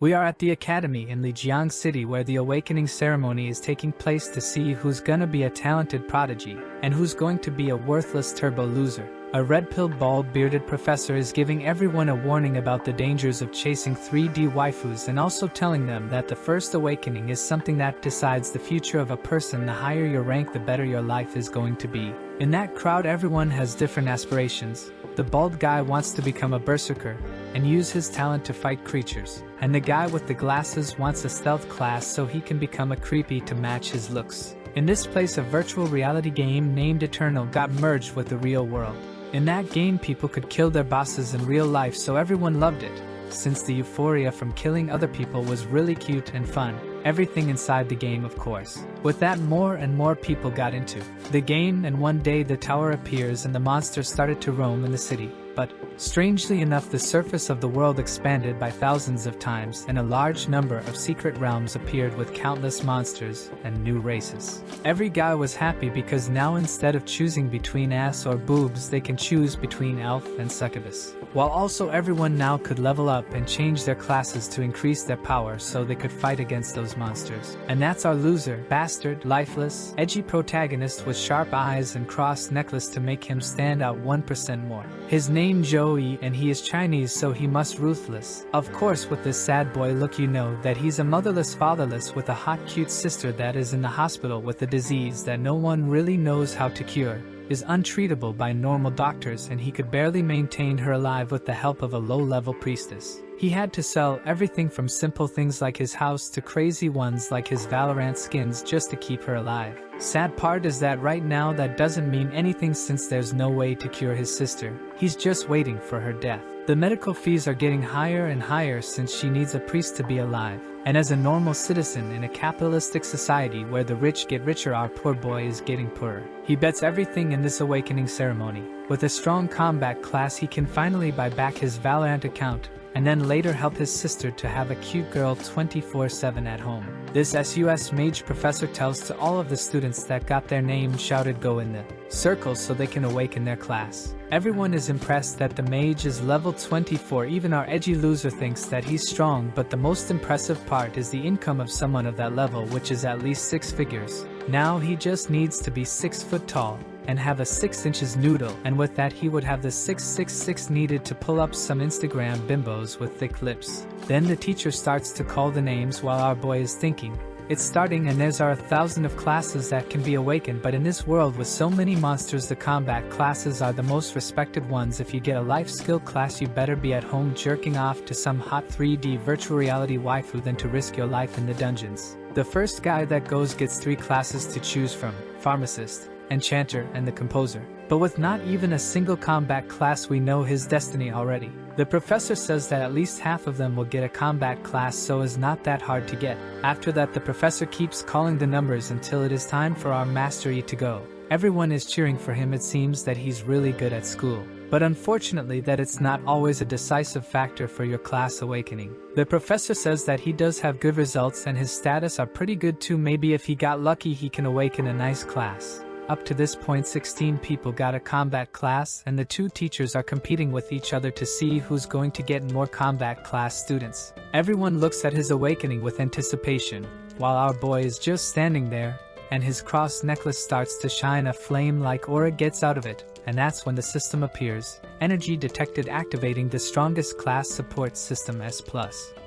We are at the academy in Lijiang City where the awakening ceremony is taking place to see who's gonna be a talented prodigy and who's going to be a worthless turbo loser. A red-pilled bald-bearded professor is giving everyone a warning about the dangers of chasing 3D waifus and also telling them that the first awakening is something that decides the future of a person. The higher your rank, the better your life is going to be. In that crowd, everyone has different aspirations. The bald guy wants to become a berserker and use his talent to fight creatures, and the guy with the glasses wants a stealth class so he can become a creepy to match his looks. In this place, a virtual reality game named Eternal got merged with the real world. In that game, people could kill their bosses in real life, so everyone loved it, since the euphoria from killing other people was really cute and fun. Everything inside the game, of course. With that, more and more people got into the game, and one day the tower appears and the monsters started to roam in the city. But, strangely enough, the surface of the world expanded by thousands of times, and a large number of secret realms appeared with countless monsters and new races. Every guy was happy because now instead of choosing between ass or boobs, they can choose between elf and succubus. While also everyone now could level up and change their classes to increase their power so they could fight against those monsters. And that's our loser, bastard, lifeless, edgy protagonist with sharp eyes and crossed necklace to make him stand out 1% more. His name Joey, and he is Chinese, so he must ruthless. Of course, with this sad boy look, you know that he's a motherless fatherless with a hot cute sister that is in the hospital with a disease that no one really knows how to cure, is untreatable by normal doctors, and he could barely maintain her alive with the help of a low-level priestess. He had to sell everything from simple things like his house to crazy ones like his Valorant skins just to keep her alive. Sad part is that right now that doesn't mean anything since there's no way to cure his sister. He's just waiting for her death. The medical fees are getting higher and higher since she needs a priest to be alive. And as a normal citizen in a capitalistic society where the rich get richer, our poor boy is getting poorer. He bets everything in this awakening ceremony. With a strong combat class, he can finally buy back his Valorant account, and then later help his sister to have a cute girl 24/7 at home. This SUS mage professor tells to all of the students that got their name shouted go in the circles so they can awaken their class. Everyone is impressed that the mage is level 24, even our edgy loser thinks that he's strong, but the most impressive part is the income of someone of that level, which is at least 6 figures. Now he just needs to be 6 foot tall and have a 6 inches noodle, and with that he would have the 666 needed to pull up some Instagram bimbos with thick lips. Then the teacher starts to call the names while our boy is thinking. It's starting, and there's 1,000 of classes that can be awakened, but in this world with so many monsters, the combat classes are the most respected ones. If you get a life skill class, you better be at home jerking off to some hot 3D virtual reality waifu than to risk your life in the dungeons. The first guy that goes gets 3 classes to choose from: pharmacist, enchanter, and the composer. But with not even a single combat class, we know his destiny already. The professor says that at least half of them will get a combat class, so it's not that hard to get. After that, the professor keeps calling the numbers until it is time for our mastery to go. Everyone is cheering for him. It seems that he's really good at school. But unfortunately that it's not always a decisive factor for your class awakening. The professor says that he does have good results and his status are pretty good too. Maybe if he got lucky he can awaken a nice class. Up to this point 16 people got a combat class, and the 2 teachers are competing with each other to see who's going to get more combat class students. Everyone looks at his awakening with anticipation, while our boy is just standing there, and his cross necklace starts to shine. A flame-like aura gets out of it, and that's when the system appears. Energy detected, activating the strongest class support system S+.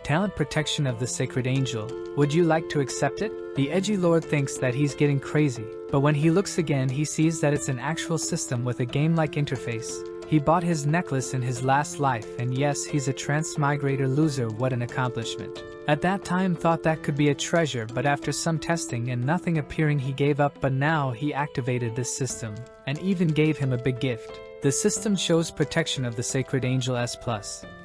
Talent protection of the sacred angel. Would you like to accept it? The edgy lord thinks that he's getting crazy, but when he looks again he sees that it's an actual system with a game-like interface. He bought his necklace in his last life, and yes, he's a transmigrator loser. What an accomplishment. At that time thought that could be a treasure, but after some testing and nothing appearing he gave up. But now he activated this system, and even gave him a big gift. The system shows protection of the sacred angel S+.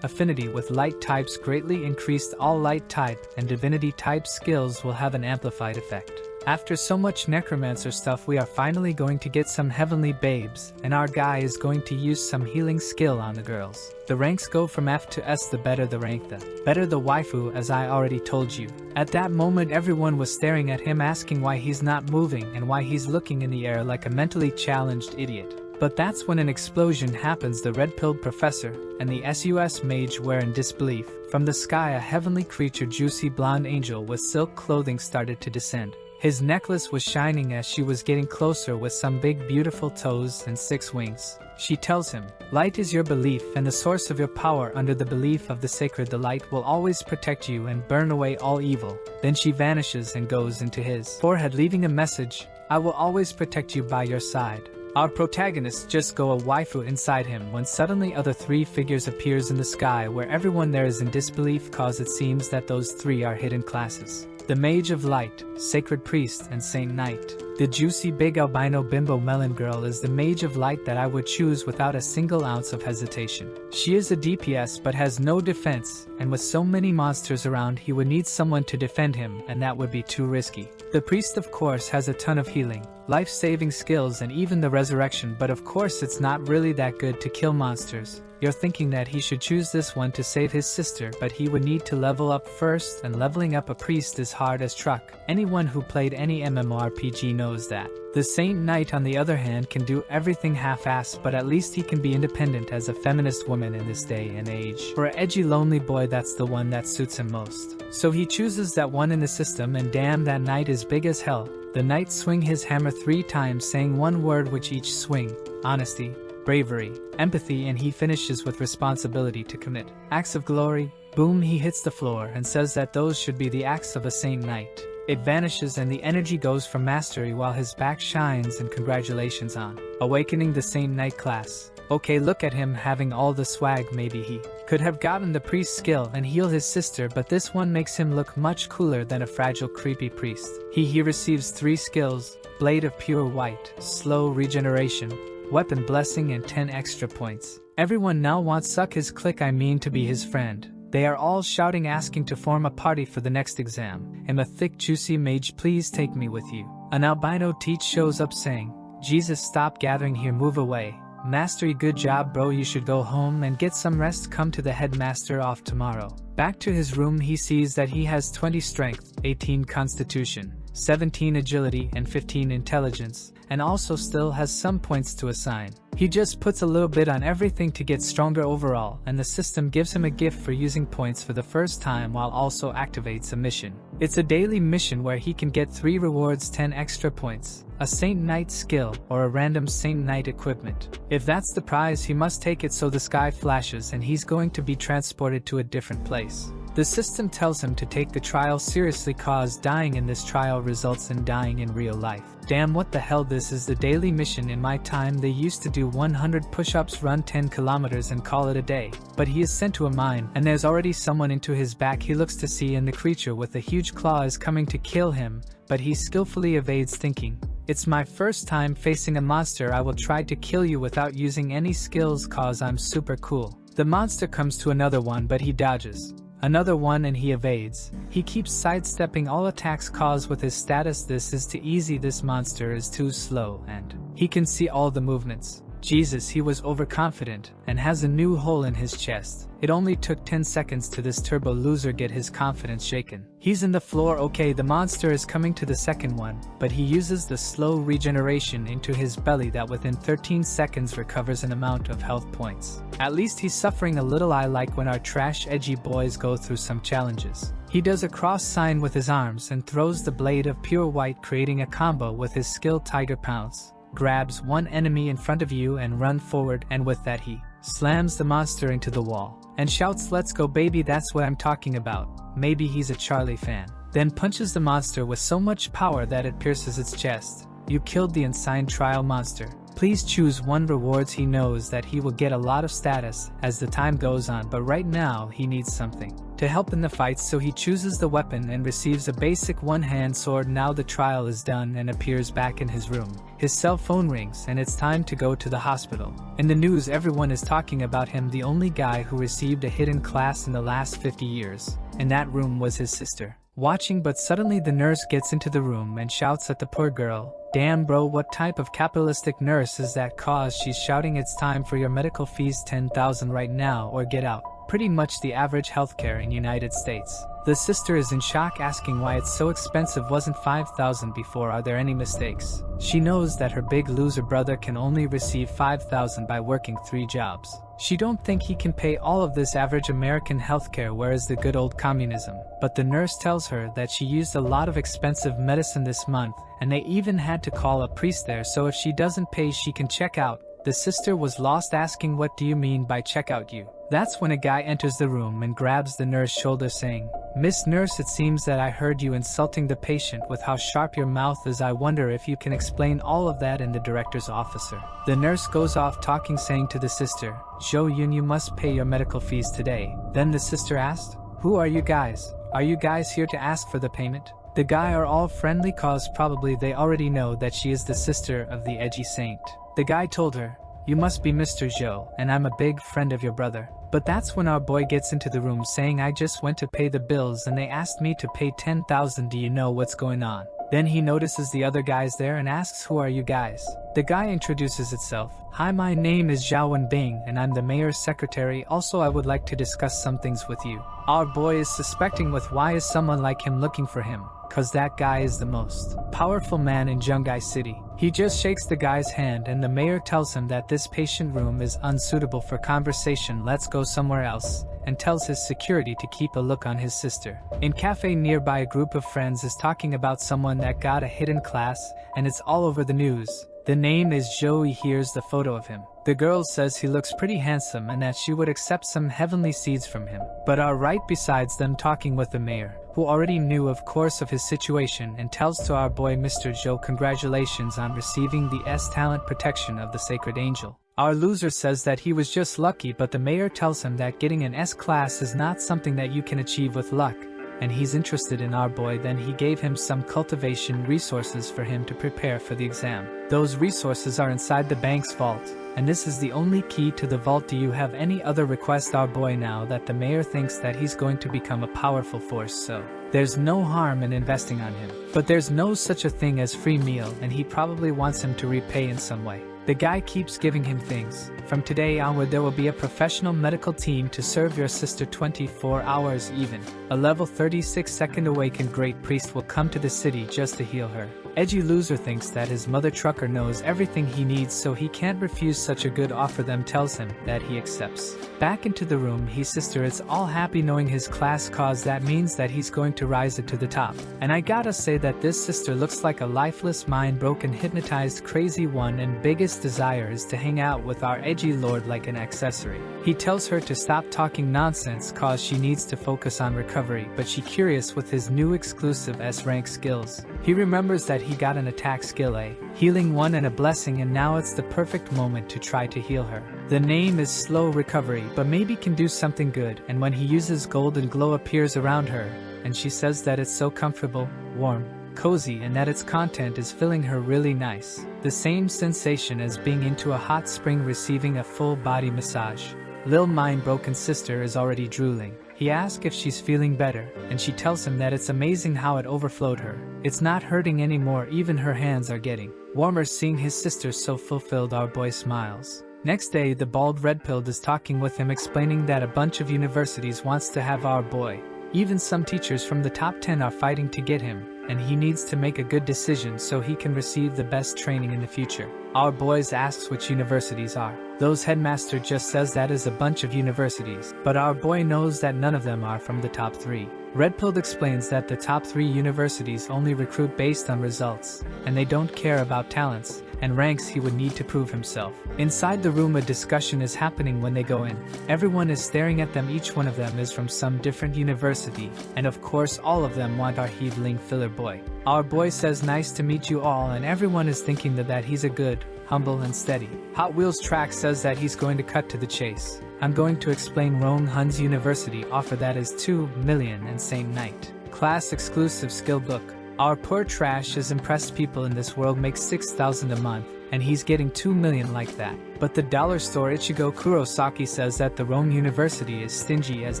Affinity with light types greatly increased. All light type and divinity type skills will have an amplified effect. After so much necromancer stuff, we are finally going to get some heavenly babes, and our guy is going to use some healing skill on the girls. The ranks go from F to S. The better the rank, the better the waifu, as I already told you. At that moment everyone was staring at him, asking why he's not moving and why he's looking in the air like a mentally challenged idiot. But that's when an explosion happens. The red-pilled professor and the SUS mage were in disbelief. From the sky, a heavenly creature, juicy blonde angel with silk clothing, started to descend. His necklace was shining as she was getting closer, with some big beautiful toes and 6 wings. She tells him, "Light is your belief and the source of your power. Under the belief of the sacred, the light will always protect you and burn away all evil." Then she vanishes and goes into his forehead, leaving a message, "I will always protect you by your side." Our protagonists just go a waifu inside him when suddenly other 3 figures appears in the sky, where everyone there is in disbelief, cause it seems that those 3 are hidden classes. The Mage of Light, Sacred Priest, and Saint Knight. The juicy big albino bimbo melon girl is the Mage of Light that I would choose without a single ounce of hesitation. She is a DPS but has no defense, and with so many monsters around he would need someone to defend him, and that would be too risky. The Priest of course has a ton of healing, life-saving skills, and even the resurrection, but of course it's not really that good to kill monsters. You're thinking that he should choose this one to save his sister, but he would need to level up first, and leveling up a priest is hard as truck. Anyone who played any MMORPG knows that. The Saint Knight on the other hand can do everything half-assed, but at least he can be independent as a feminist woman in this day and age. For an edgy lonely boy, that's the one that suits him most. So he chooses that one in the system, and damn, that knight is big as hell. The knight swing his hammer 3 times, saying one word with each swing: honesty, bravery, empathy, and he finishes with responsibility to commit acts of glory. Boom, he hits the floor and says that those should be the acts of a Saint Knight. It vanishes and the energy goes from mastery while his back shines, and congratulations on awakening the Saint Knight class. Okay, look at him having all the swag. Maybe he could have gotten the priest skill and healed his sister, but this one makes him look much cooler than a fragile creepy priest. He receives 3 skills: Blade of Pure White, Slow Regeneration, Weapon Blessing, and 10 extra points. Everyone now wants suck his click, to be his friend. They are all shouting, asking to form a party for the next exam. I'm a thick juicy mage, please take me with you. An albino teach shows up saying, "Jesus, stop gathering here, move away. Mastery, good job bro, you should go home and get some rest. Come to the headmaster off tomorrow." Back to his room, he sees that he has 20 strength, 18 constitution, 17 agility, and 15 intelligence, and also still has some points to assign. He just puts a little bit on everything to get stronger overall, and the system gives him a gift for using points for the first time, while also activates a mission. It's a daily mission where he can get 3 rewards, 10 extra points, a Saint Knight skill, or a random Saint Knight equipment. If that's the prize, he must take it, so the sky flashes and he's going to be transported to a different place. The system tells him to take the trial seriously, cause dying in this trial results in dying in real life. Damn, what the hell, this is the daily mission. In my time they used to do 100 push-ups, run 10 kilometers and call it a day. But he is sent to a mine, and there's already someone into his back. He looks to see, and the creature with a huge claw is coming to kill him, but he skillfully evades, thinking, "It's my first time facing a monster, I will try to kill you without using any skills cause I'm super cool." The monster comes to another one, but he dodges. Another one and he evades. He keeps sidestepping all attacks cause with his status this is too easy, this monster is too slow, and he can see all the movements. Jesus, he was overconfident and has a new hole in his chest. It only took 10 seconds to this turbo loser get his confidence shaken. He's in the floor. Okay, the monster is coming to the second one, but he uses the slow regeneration into his belly that within 13 seconds recovers an amount of health points. At least he's suffering a little. I like when our trash edgy boys go through some challenges. He does a cross sign with his arms and throws the Blade of Pure White, creating a combo with his skill Tiger Pounce. Grabs one enemy in front of you and run forward, and with that he slams the monster into the wall and shouts, "Let's go baby, that's what I'm talking about." Maybe he's a Charlie fan. Then punches the monster with so much power that it pierces its chest. You killed the insane trial monster. Please choose 1 rewards. He knows that he will get a lot of status as the time goes on, but right now he needs something to help in the fight, so he chooses the weapon and receives a basic one-hand sword. Now the trial is done and appears back in his room. His cell phone rings and it's time to go to the hospital. In the news, everyone is talking about him, the only guy who received a hidden class in the last 50 years. In that room was his sister, watching, but suddenly the nurse gets into the room and shouts at the poor girl. Damn bro, what type of capitalistic nurse is that? Cause she's shouting, "It's time for your medical fees, 10,000 right now or get out." Pretty much the average healthcare in United States. The sister is in shock, asking why it's so expensive. Wasn't 5,000 before? Are there any mistakes? She knows that her big loser brother can only receive 5,000 by working 3 jobs. She don't think he can pay all of this average American healthcare, whereas the good old communism. But the nurse tells her that she used a lot of expensive medicine this month, and they even had to call a priest there, so if she doesn't pay she can check out. The sister was lost, asking, what do you mean by check out you? That's when a guy enters the room and grabs the nurse's shoulder, saying, Miss Nurse, it seems that I heard you insulting the patient with how sharp your mouth is. I wonder if you can explain all of that in the director's office. The nurse goes off talking, saying to the sister, Jo Yun, you must pay your medical fees today. Then the sister asked, who are you guys? Are you guys here to ask for the payment? The guy are all friendly, cause probably they already know that she is the sister of the edgy saint. The guy told her, you must be Mr. Jo, and I'm a big friend of your brother. But that's when our boy gets into the room, saying, I just went to pay the bills and they asked me to pay 10,000. Do you know what's going on? Then he notices the other guys there and asks, who are you guys? The guy introduces itself. Hi, my name is Zhao Wenbing and I'm the mayor's secretary. Also, I would like to discuss some things with you. Our boy is suspecting with why is someone like him looking for him? Cause that guy is the most powerful man in Zhongai City. He just shakes the guy's hand and the mayor tells him that this patient room is unsuitable for conversation, let's go somewhere else, and tells his security to keep a look on his sister. In cafe nearby, a group of friends is talking about someone that got a hidden class, and it's all over the news. The name is Joey. Here's the photo of him. The girl says he looks pretty handsome and that she would accept some heavenly seeds from him, but are right besides them talking with the mayor, who already knew of course of his situation, and tells to our boy Mr. Jo, congratulations on receiving the S talent protection of the sacred angel. Our loser says that he was just lucky, but the mayor tells him that getting an S class is not something that you can achieve with luck, and he's interested in our boy. Then he gave him some cultivation resources for him to prepare for the exam. Those resources are inside the bank's vault, and this is the only key to the vault. Do you have any other request? Our boy, now that the mayor thinks that he's going to become a powerful force, so there's no harm in investing on him. But there's no such a thing as free meal, and he probably wants him to repay in some way. The guy keeps giving him things. From today onward there will be a professional medical team to serve your sister 24 hours even. A level 36 second awakened great priest will come to the city just to heal her. Edgy loser thinks that his mother trucker knows everything he needs, so he can't refuse such a good offer. Them tells him that he accepts. Back into the room, his sister is all happy knowing his class, cause that means that he's going to rise it to the top. And I gotta say that this sister looks like a lifeless, mind broken, hypnotized crazy one, and biggest desire is to hang out with our edgy lord like an accessory. He tells her to stop talking nonsense cause she needs to focus on recovery, but she curious with his new exclusive S rank skills. He remembers that he got an attack skill A, healing 1 and a blessing, and now it's the perfect moment to try to heal her. The name is Slow Recovery, but maybe can do something good, and when he uses, golden glow appears around her, and she says that it's so comfortable, warm, cozy, and that its content is feeling her really nice. The same sensation as being into a hot spring receiving a full body massage. Lil mind broken sister is already drooling. He asks if she's feeling better, and she tells him that it's amazing how it overflowed her. It's not hurting anymore, even her hands are getting warmer. Seeing his sister so fulfilled, our boy smiles. Next day, the bald red-pilled is talking with him, explaining that a bunch of universities wants to have our boy. Even some teachers from the top 10 are fighting to get him, and he needs to make a good decision so he can receive the best training in the future. Our boys asks which universities are. Those headmaster just says that is a bunch of universities, but our boy knows that none of them are from the top 3. Red-pilled explains that the top 3 universities only recruit based on results, and they don't care about talents and ranks he would need to prove himself. Inside the room, a discussion is happening when they go in. Everyone is staring at them. Each one of them is from some different university, and of course all of them want our healing filler boy. Our boy says nice to meet you all, and everyone is thinking that he's a good, humble and steady. Hot Wheels Track says that he's going to cut to the chase. I'm going to explain Rome Hun's University offer that is 2 million and Saint Knight. Class exclusive skill book. Our poor trash is impressed people in this world make 6,000 a month, and he's getting 2 million like that. But the dollar store Ichigo Kurosaki says that the Rome University is stingy as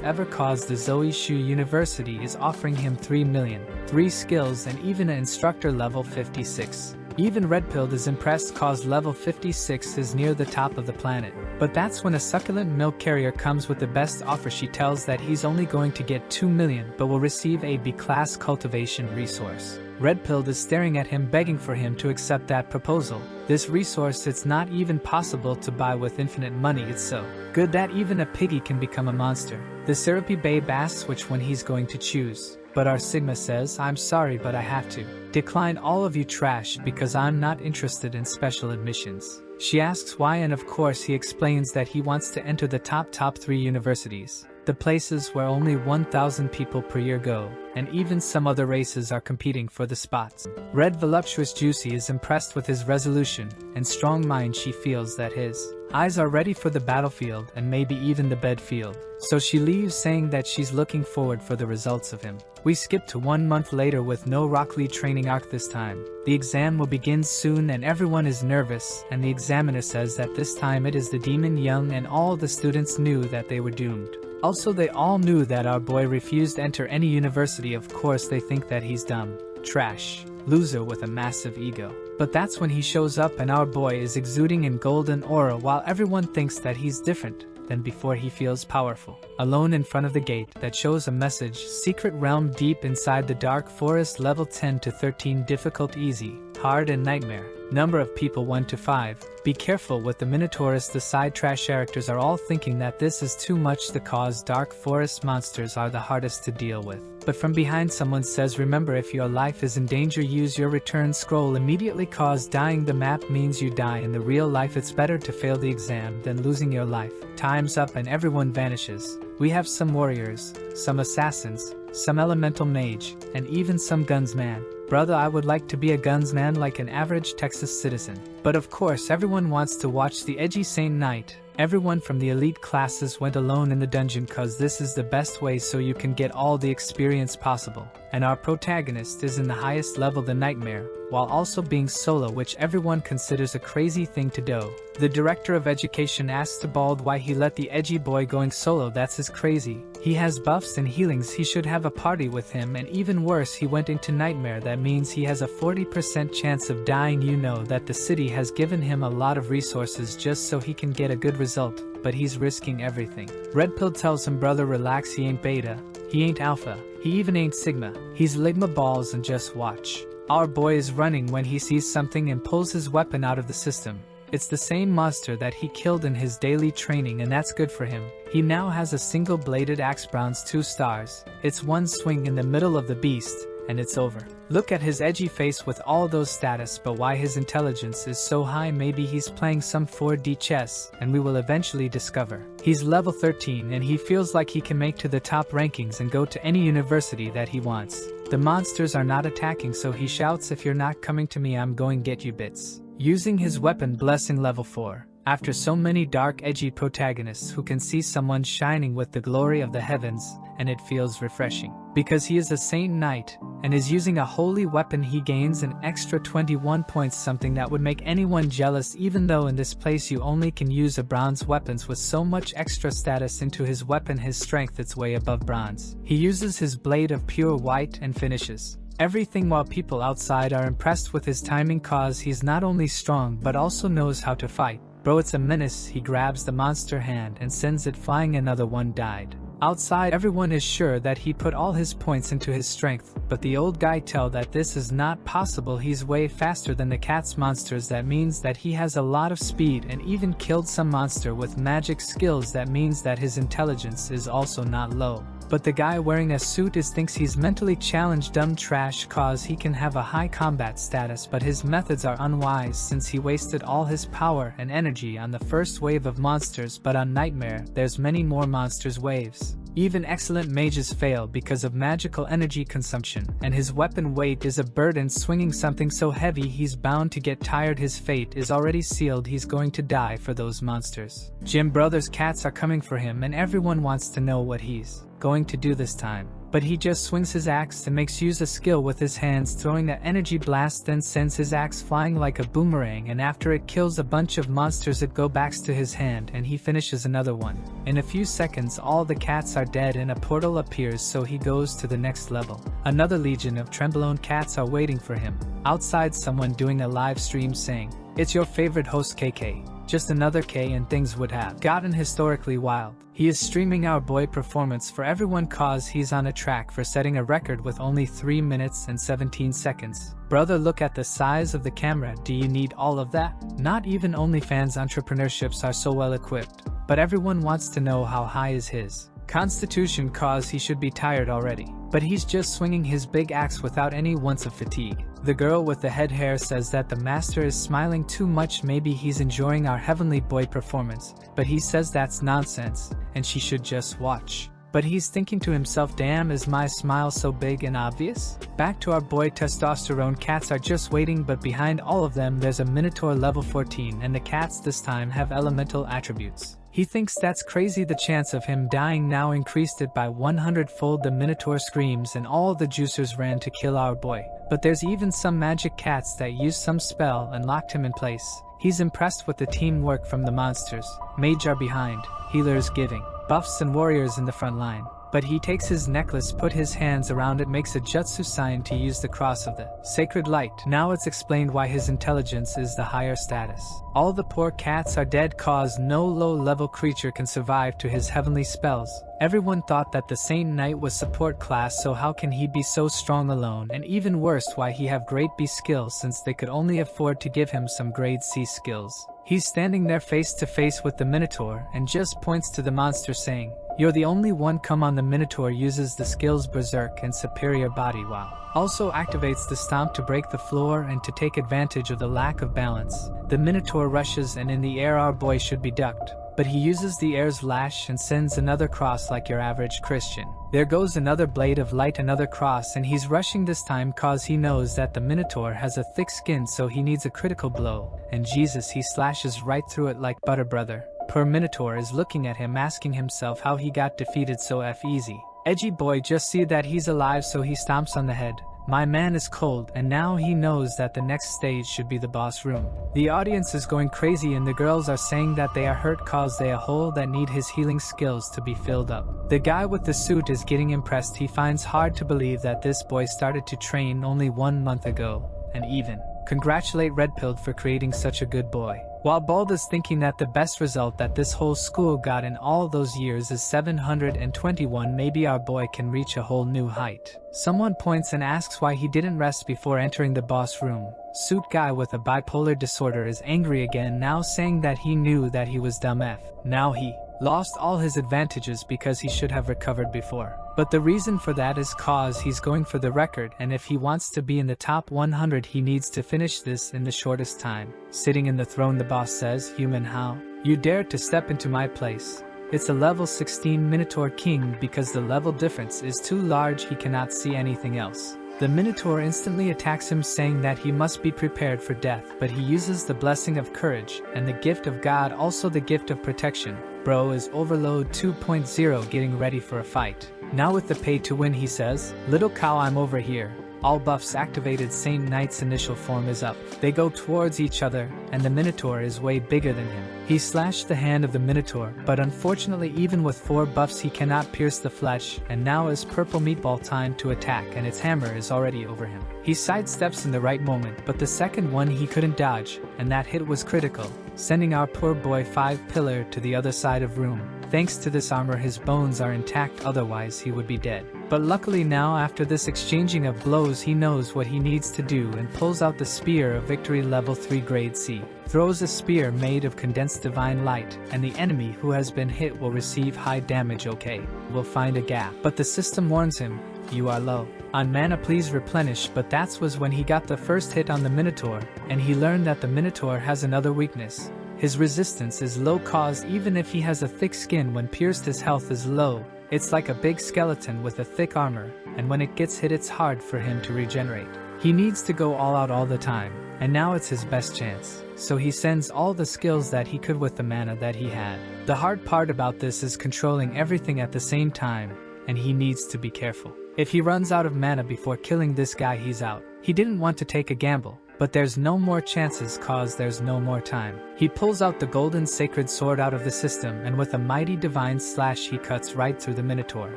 ever, cause the Zoe Shu University is offering him 3 million, 3 skills and even an instructor level 56. Even Redpilled is impressed cause level 56 is near the top of the planet. But that's when a succulent milk carrier comes with the best offer. She tells that he's only going to get 2 million but will receive a B-class cultivation resource. Redpilled is staring at him begging for him to accept that proposal. This resource it's not even possible to buy with infinite money, it's so good that even a piggy can become a monster. The syrupy babe asks which one he's going to choose. But our Sigma says, I'm sorry but I have to decline all of you trash because I'm not interested in special admissions. She asks why and of course he explains that he wants to enter the top 3 universities. The places where only 1,000 people per year go, and even some other races are competing for the spots. Red Voluptuous Juicy is impressed with his resolution and strong mind. She feels that his eyes are ready for the battlefield and maybe even the bedfield. So she leaves saying that she's looking forward for the results of him. We skip to 1 month later with no Rock Lee training arc this time. The exam will begin soon and everyone is nervous, and the examiner says that this time it is the demon young and all the students knew that they were doomed. Also they all knew that our boy refused to enter any university. Of course they think that he's dumb, trash, loser with a massive ego. But that's when he shows up and our boy is exuding in golden aura while everyone thinks that he's different than before. He feels powerful. Alone in front of the gate that shows a message, secret realm deep inside the dark forest, level 10 to 13, difficult, easy, hard and nightmare. Number of people 1 to 5. Be careful with the Minotaurus. The side trash characters are all thinking that this is too much. The cause dark forest monsters are the hardest to deal with. But from behind someone says, remember, if your life is in danger use your return scroll immediately cause dying the map means you die in the real life. It's better to fail the exam than losing your life. Time's up and everyone vanishes. We have some warriors, some assassins, some elemental mage, and even some gunsman. Brother, I would like to be a gunsman like an average Texas citizen. But of course everyone wants to watch the edgy Saint Knight. Everyone from the elite classes went alone in the dungeon cause this is the best way so you can get all the experience possible. And our protagonist is in the highest level, the nightmare, while also being solo, which everyone considers a crazy thing to do. The director of education asks Bald why he let the edgy boy going solo. That's his crazy. He has buffs and healings, he should have a party with him, and even worse, he went into nightmare. That means he has a 40% chance of dying. You know that the city has given him a lot of resources just so he can get a good result, but he's risking everything. Red Pill tells him, brother, relax, he ain't beta, he ain't alpha, he even ain't sigma, he's ligma balls and just watch. Our boy is running when he sees something and pulls his weapon out of the system. It's the same monster that he killed in his daily training, and that's good for him. He now has a single-bladed axe, bronze 2 stars. It's one swing in the middle of the beast, and it's over. Look at his edgy face with all those status, but why his intelligence is so high? Maybe he's playing some 4D chess, and we will eventually discover. He's level 13 and he feels like he can make to the top rankings and go to any university that he wants. The monsters are not attacking, so he shouts, if you're not coming to me, I'm going get you bits. Using his weapon Blessing level 4. After so many dark edgy protagonists who can see someone shining with the glory of the heavens, and it feels refreshing. Because he is a Saint Knight, and is using a holy weapon, he gains an extra 21 points, something that would make anyone jealous, even though in this place you only can use a bronze weapons with so much extra status into his weapon. His strength it's way above bronze. He uses his blade of pure white and finishes everything while people outside are impressed with his timing cause he's not only strong but also knows how to fight. Bro, it's a menace. He grabs the monster hand and sends it flying. Another one died. Outside everyone is sure that he put all his points into his strength, but the old guy tell that this is not possible. He's way faster than the cat's monsters. That means that he has a lot of speed and even killed some monster with magic skills. That means that his intelligence is also not low. But the guy wearing a suit thinks he's mentally challenged, dumb trash, cause he can have a high combat status, but his methods are unwise since he wasted all his power and energy on the first wave of monsters. But on Nightmare there's many more monsters waves. Even excellent mages fail because of magical energy consumption, and his weapon weight is a burden, swinging something so heavy he's bound to get tired. His fate is already sealed. He's going to die for those monsters. Jim Brothers' cats are coming for him and everyone wants to know what he's going to do this time. but he just swings his axe and makes use of skill with his hands, throwing an energy blast, then sends his axe flying like a boomerang, and after it kills a bunch of monsters it goes back to his hand and he finishes another one. In a few seconds all the cats are dead and a portal appears, so he goes to the next level. Another legion of Trembolone cats are waiting for him. Outside, someone doing a live stream saying, "It's your favorite host KK. Just another K and things would have gotten historically wild." He is streaming our boy performance for everyone cause he's on a track for setting a record with only 3 minutes and 17 seconds. Brother, look at the size of the camera, do you need all of that? Not even OnlyFans entrepreneurships are so well equipped, but everyone wants to know how high is his constitution cause he should be tired already. But he's just swinging his big axe without any once of fatigue. The girl with the head hair says that the master is smiling too much, maybe he's enjoying our heavenly boy performance, but he says that's nonsense, and she should just watch. But he's thinking to himself, damn, is my smile so big and obvious? Back to our boy testosterone cats are just waiting, but behind all of them there's a Minotaur level 14 and the cats this time have elemental attributes. He thinks that's crazy, the chance of him dying now increased it by 100-fold. The Minotaur screams and all the juicers ran to kill our boy. But there's even some magic cats that used some spell and locked him in place. He's impressed with the teamwork from the monsters. Mage are behind, healers giving buffs and warriors in the front line. But he takes his necklace, put his hands around it, makes a jutsu sign to use the cross of the sacred light. Now it's explained why his intelligence is the higher status. All the poor cats are dead cause no low-level creature can survive to his heavenly spells. Everyone thought that the Saint Knight was support class, so how can he be so strong alone? And even worse, why he have grade B skills since they could only afford to give him some grade C skills. He's standing there face to face with the Minotaur and just points to the monster saying, "You're the only one." Come on. The Minotaur uses the skills Berserk and Superior Body while also activates the Stomp to break the floor and to take advantage of the lack of balance. The Minotaur rushes and in the air our boy should be ducked, but he uses the air's lash and sends another cross like your average Christian. There goes another blade of light, another cross, and he's rushing this time cause he knows that the Minotaur has a thick skin, so he needs a critical blow, and Jesus, he slashes right through it like butter. Brother, poor Minotaur is looking at him asking himself how he got defeated so easy. Edgy boy just see that he's alive, so he stomps on the head. My man is cold, and now he knows that the next stage should be the boss room. The audience is going crazy and the girls are saying that they are hurt cause they a hole that need his healing skills to be filled up. The guy with the suit is getting impressed. He finds hard to believe that this boy started to train only 1 month ago, and even congratulate Red Pilled for creating such a good boy. While Bald is thinking that the best result that this whole school got in all those years is 721, maybe our boy can reach a whole new height. Someone points and asks why he didn't rest before entering the boss room. Suit guy with a bipolar disorder is angry again, now saying that he knew that he was dumb F. Now he lost all his advantages because he should have recovered before. But the reason for that is cause he's going for the record, and if he wants to be in the top 100 he needs to finish this in the shortest time. Sitting in the throne, the boss says, "Human, how you dared to step into my place?" It's a level 16 Minotaur king because the level difference is too large, he cannot see anything else. The Minotaur instantly attacks him saying that he must be prepared for death, but he uses the blessing of courage and the gift of God, also the gift of protection. Bro is Overload 2.0 getting ready for a fight. Now with the pay to win he says, "Little cow, I'm over here." All buffs activated. Saint Knight's initial form is up. They go towards each other, and the Minotaur is way bigger than him. He slashed the hand of the Minotaur, but unfortunately even with 4 buffs he cannot pierce the flesh, and now is Purple Meatball time to attack, and its hammer is already over him. He sidesteps in the right moment, but the second one he couldn't dodge, and that hit was critical, sending our poor boy 5 pillar to the other side of room. Thanks to this armor his bones are intact, otherwise he would be dead. But luckily now after this exchanging of blows he knows what he needs to do and pulls out the Spear of Victory level 3 grade C. Throws a spear made of condensed divine light, and the enemy who has been hit will receive high damage. Okay, we'll find a gap. But the system warns him, "You are low on mana, please replenish." But that was when he got the first hit on the Minotaur, and he learned that the Minotaur has another weakness. His resistance is low cause even if he has a thick skin, when pierced his health is low. It's like a big skeleton with a thick armor, and when it gets hit it's hard for him to regenerate. He needs to go all out all the time, and now it's his best chance. So he sends all the skills that he could with the mana that he had. The hard part about this is controlling everything at the same time, and he needs to be careful. If he runs out of mana before killing this guy, he's out. He didn't want to take a gamble, but there's no more chances cause there's no more time. He pulls out the golden sacred sword out of the system, and with a mighty divine slash he cuts right through the Minotaur,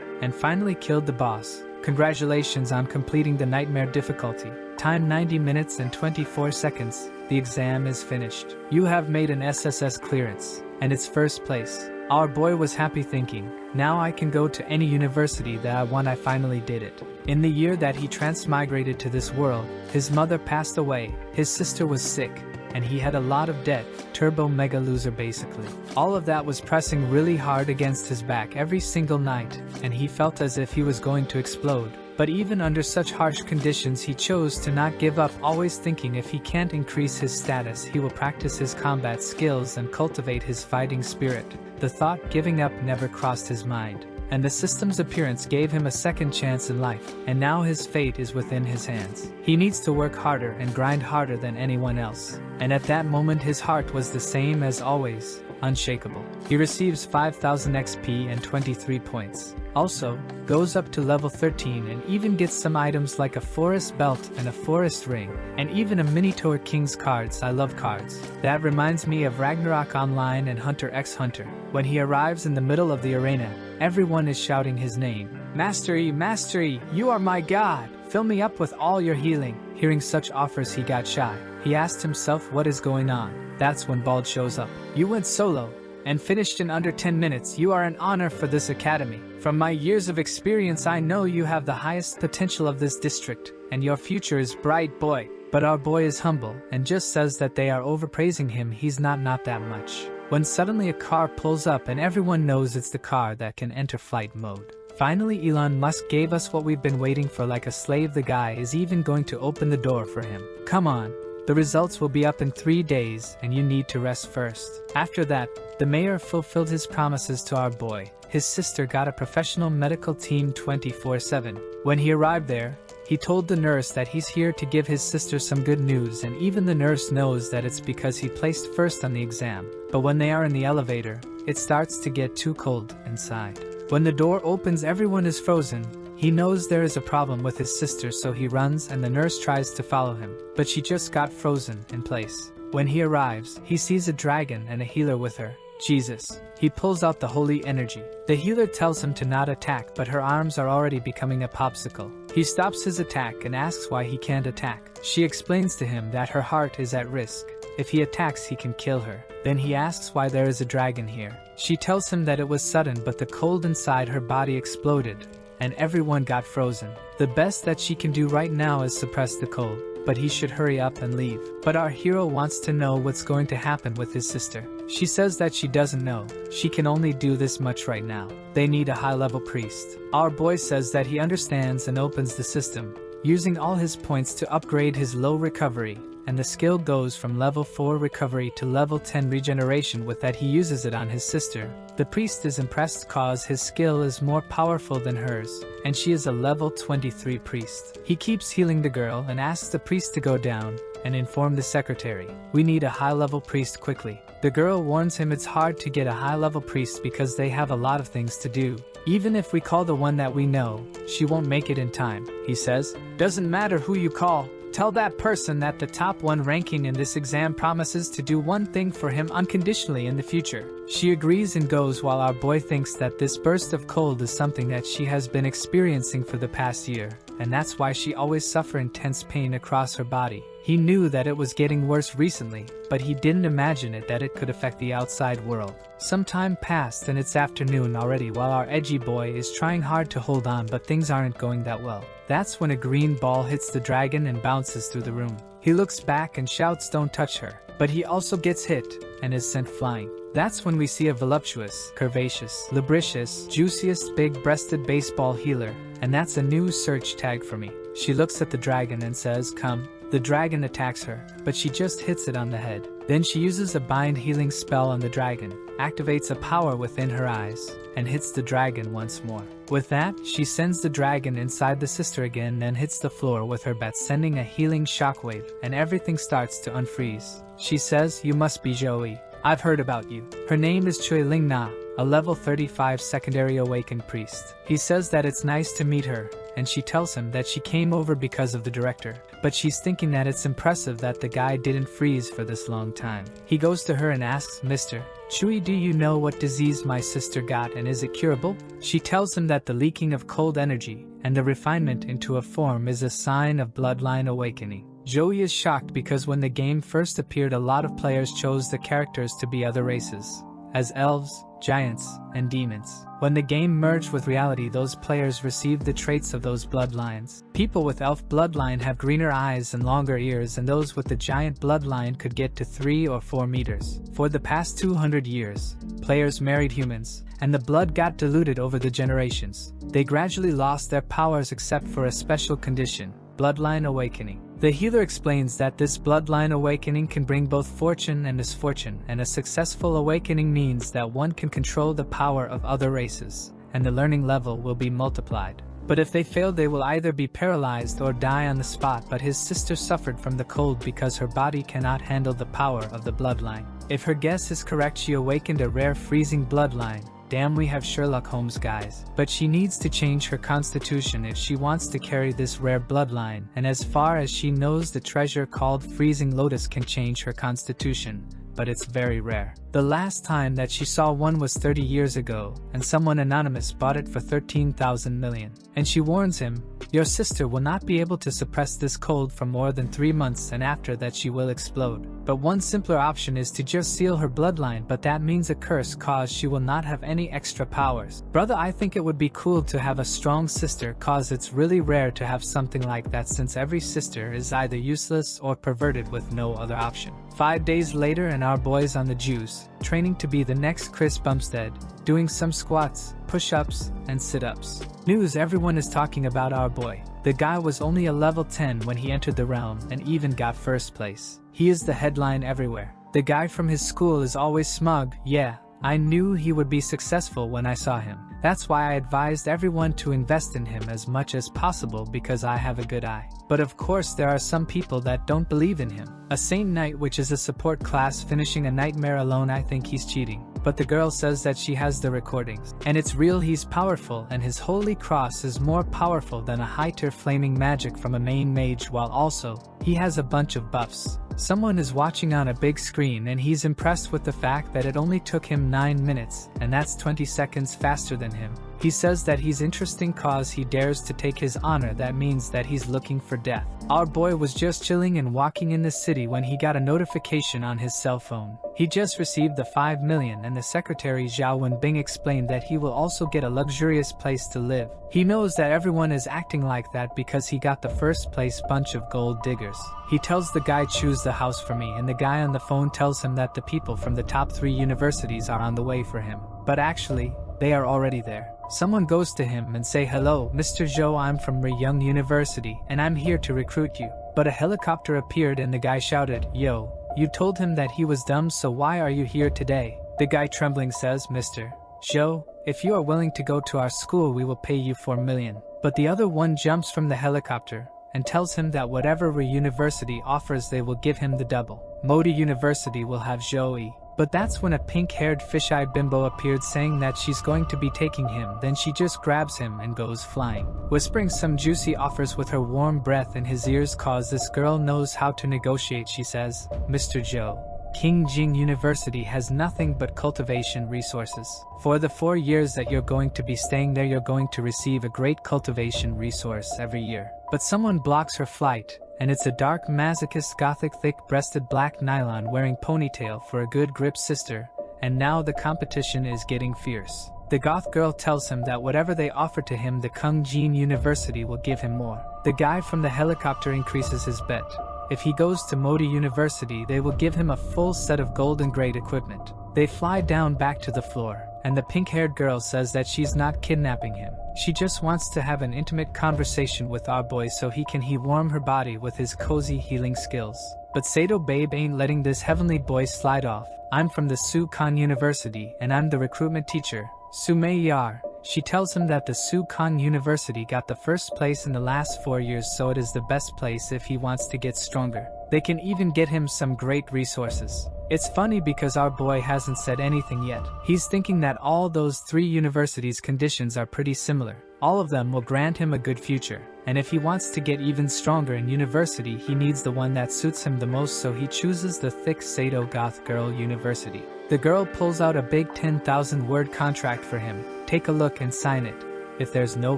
and finally killed the boss. Congratulations on completing the nightmare difficulty. Time 90 minutes and 24 seconds. The exam is finished. You have made an SSS clearance, and it's first place. Our boy was happy thinking, now I can go to any university that I want. I finally did it. In the year that he transmigrated to this world, his mother passed away, his sister was sick, and he had a lot of debt, turbo mega loser basically. All of that was pressing really hard against his back every single night, and he felt as if he was going to explode. But even under such harsh conditions he chose to not give up, always thinking if he can't increase his status he will practice his combat skills and cultivate his fighting spirit. The thought giving up never crossed his mind, and the system's appearance gave him a second chance in life, and now his fate is within his hands. He needs to work harder and grind harder than anyone else, and at that moment his heart was the same as always, unshakable. He receives 5000 XP and 23 points. Also, goes up to level 13 and even gets some items like a forest belt and a forest ring, and even a Minotaur King's cards. I love cards. That reminds me of Ragnarok Online and Hunter x Hunter. When he arrives in the middle of the arena, everyone is shouting his name. Mastery, Mastery, you are my god! Fill me up with all your healing. Hearing such offers he got shy. He asked himself what is going on. That's when Bald shows up. You went solo and finished in under 10 minutes. You are an honor for this academy. From my years of experience I know you have the highest potential of this district, and your future is bright, boy. But our boy is humble and just says that they are overpraising him. He's not that much. When suddenly a car pulls up and everyone knows it's the car that can enter flight mode. Finally Elon Musk gave us what we've been waiting for like a slave. The guy is even going to open the door for him. Come on. The results will be up in 3 days and you need to rest first. After that, the mayor fulfilled his promises to our boy. His sister got a professional medical team 24/7. When he arrived there, he told the nurse that he's here to give his sister some good news, and even the nurse knows that it's because he placed first on the exam. But when they are in the elevator, it starts to get too cold inside. When the door opens, everyone is frozen. He knows there is a problem with his sister, so he runs and the nurse tries to follow him, but she just got frozen in place. When he arrives, he sees a dragon and a healer with her. Jesus. He pulls out the holy energy. The healer tells him to not attack, but her arms are already becoming a popsicle. He stops his attack and asks why he can't attack. She explains to him that her heart is at risk. If he attacks, he can kill her. Then he asks why there is a dragon here. She tells him that it was sudden, but the cold inside her body exploded, and everyone got frozen. The best that she can do right now is suppress the cold, but he should hurry up and leave. But our hero wants to know what's going to happen with his sister. She says that she doesn't know. She can only do this much right now. They need a high-level priest. Our boy says that he understands and opens the system, using all his points to upgrade his low recovery, and the skill goes from level 4 recovery to level 10 regeneration. With that he uses it on his sister. The priest is impressed cause his skill is more powerful than hers, and she is a level 23 priest. He keeps healing the girl and asks the priest to go down and inform the secretary. We need a high-level priest quickly. The girl warns him it's hard to get a high-level priest because they have a lot of things to do. Even if we call the one that we know, she won't make it in time. He says, doesn't matter who you call. Tell that person that the top one ranking in this exam promises to do one thing for him unconditionally in the future. She agrees and goes, while our boy thinks that this burst of cold is something that she has been experiencing for the past year, and that's why she always suffers intense pain across her body. He knew that it was getting worse recently, but he didn't imagine that it could affect the outside world. Some time passed and it's afternoon already while our edgy boy is trying hard to hold on, but things aren't going that well. That's when a green ball hits the dragon and bounces through the room. He looks back and shouts, don't touch her, but he also gets hit and is sent flying. That's when we see a voluptuous, curvaceous, lubricious, juiciest, big-breasted baseball healer, and that's a new search tag for me. She looks at the dragon and says, come. The dragon attacks her, but she just hits it on the head. Then she uses a bind healing spell on the dragon, activates a power within her eyes, and hits the dragon once more. With that, she sends the dragon inside the sister again and hits the floor with her bat, sending a healing shockwave, and everything starts to unfreeze. She says, you must be Joey. I've heard about you. Her name is Choi Ling Na, a level 35 secondary awakened priest. He says that it's nice to meet her, and she tells him that she came over because of the director, but she's thinking that it's impressive that the guy didn't freeze for this long time. He goes to her and asks, Mr. Chui, do you know what disease my sister got and is it curable? She tells him that the leaking of cold energy and the refinement into a form is a sign of bloodline awakening. Joey is shocked because when the game first appeared, a lot of players chose the characters to be other races, as elves, giants, and demons. When the game merged with reality, those players received the traits of those bloodlines. People with elf bloodline have greener eyes and longer ears, and those with the giant bloodline could get to 3 or 4 meters. For the past 200 years, players married humans, and the blood got diluted over the generations. They gradually lost their powers except for a special condition, bloodline awakening. The healer explains that this bloodline awakening can bring both fortune and misfortune, and a successful awakening means that one can control the power of other races, and the learning level will be multiplied. But if they fail, they will either be paralyzed or die on the spot. But his sister suffered from the cold because her body cannot handle the power of the bloodline. If her guess is correct, she awakened a rare freezing bloodline. Damn, we have Sherlock Holmes, guys. But she needs to change her constitution if she wants to carry this rare bloodline, and as far as she knows, the treasure called Freezing Lotus can change her constitution, but it's very rare. The last time that she saw one was 30 years ago, and someone anonymous bought it for 13,000 million. And she warns him, your sister will not be able to suppress this cold for more than 3 months, and after that she will explode. But one simpler option is to just seal her bloodline, but that means a curse cause she will not have any extra powers. Brother, I think it would be cool to have a strong sister, cause it's really rare to have something like that, since every sister is either useless or perverted with no other option. 5 days later, and our boy's on the juice, training to be the next Chris Bumstead, doing some squats, push-ups, and sit-ups. News: everyone is talking about our boy. The guy was only a level 10 when he entered the realm and even got first place. He is the headline everywhere. The guy from his school is always smug. Yeah, I knew he would be successful when I saw him. That's why I advised everyone to invest in him as much as possible, because I have a good eye. But of course there are some people that don't believe in him. A Saint Knight, which is a support class, finishing a nightmare alone. I think he's cheating. But the girl says that she has the recordings, and it's real. He's powerful, and his holy cross is more powerful than a high-tier flaming magic from a main mage, while also, he has a bunch of buffs. Someone is watching on a big screen, and he's impressed with the fact that it only took him 9 minutes, and that's 20 seconds faster than him. He says that he's interesting cause he dares to take his honor. That means that he's looking for death. Our boy was just chilling and walking in the city when he got a notification on his cell phone. He just received the 5 million, and the secretary Zhao Wenbing explained that he will also get a luxurious place to live. He knows that everyone is acting like that because he got the first place bunch of gold diggers. He tells the guy, choose the house for me, and the guy on the phone tells him that the people from the top 3 universities are on the way for him. But actually, they are already there. Someone goes to him and say, hello, Mr. Zhou, I'm from Ryung University, and I'm here to recruit you. But a helicopter appeared and the guy shouted, yo, you told him that he was dumb, so why are you here today? The guy trembling says, Mr. Zhou, if you are willing to go to our school, we will pay you 4 million. But the other one jumps from the helicopter and tells him that whatever University offers, they will give him the double. Modi University will have Zhou. But that's when a pink-haired fish-eyed bimbo appeared saying that she's going to be taking him. Then she just grabs him and goes flying, whispering some juicy offers with her warm breath in his ears, cause this girl knows how to negotiate. She says, Mr. Zhou, King Jing University has nothing but cultivation resources. For the 4 years that you're going to be staying there, you're going to receive a great cultivation resource every year. But someone blocks her flight, and it's a dark masochist gothic thick-breasted black nylon wearing ponytail for a good grip sister, and now the competition is getting fierce. The goth girl tells him that whatever they offer to him, the Kung Jin University will give him more. The guy from the helicopter increases his bet. If he goes to Modi University, they will give him a full set of golden grade equipment. They fly down back to the floor, and the pink-haired girl says that she's not kidnapping him. She just wants to have an intimate conversation with our boy so he can warm her body with his cozy healing skills. But Sato Babe ain't letting this heavenly boy slide off. I'm from the Su Kan University, and I'm the recruitment teacher, Su Mei Yar. She tells him that the Su Kan University got the first place in the last 4 years, so it is the best place if he wants to get stronger. They can even get him some great resources. It's funny because our boy hasn't said anything yet. He's thinking that all those 3 universities' conditions are pretty similar. All of them will grant him a good future, and if he wants to get even stronger in university, he needs the one that suits him the most, so he chooses the thick Sado Goth Girl University. The girl pulls out a big 10,000-word contract for him. Take a look and sign it. If there's no